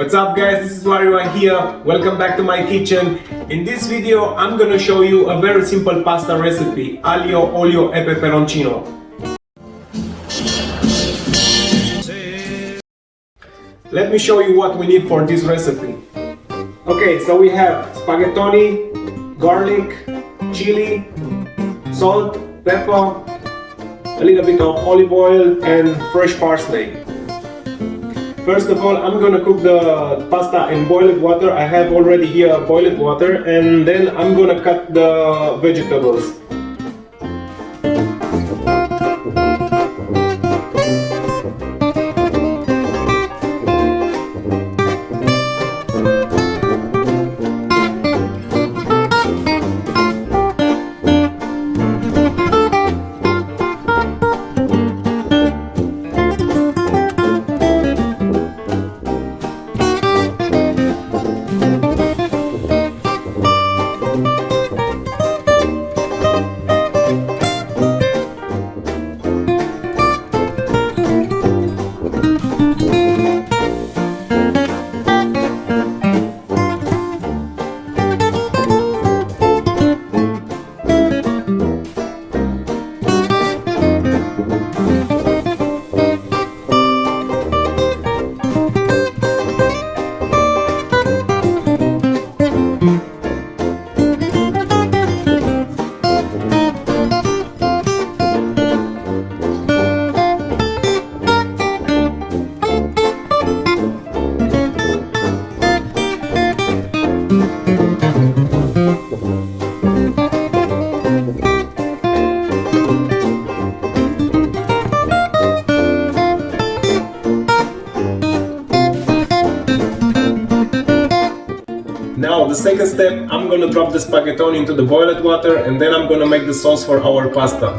What's up guys, this is Mario here. Welcome back to my kitchen. In this video I'm gonna show you a very simple pasta recipe, aglio, olio e peperoncino. Let me show you what we need for this recipe. Okay, so we have spaghettoni, garlic, chili, salt, pepper, a little bit of olive oil and fresh parsley. First of all, I'm gonna cook the pasta in boiled water. I have already here boiled water, and then I'm gonna cut the vegetables. Now the second step, I'm gonna drop the spaghettoni into the boiled water, and then I'm gonna make the sauce for our pasta.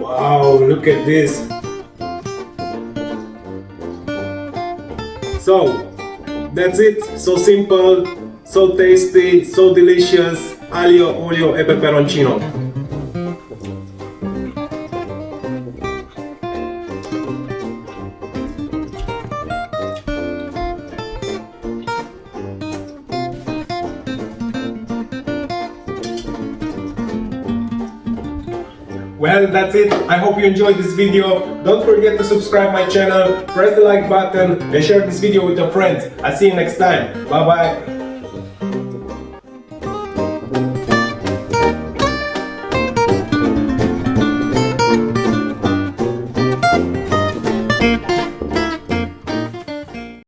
Wow, look at this. So, that's it. So simple, so tasty, so delicious. Aglio, olio e peperoncino. Well, that's it. I hope you enjoyed this video. Don't forget to subscribe my channel, press the like button and share this video with your friends. I'll see you next time. Bye bye.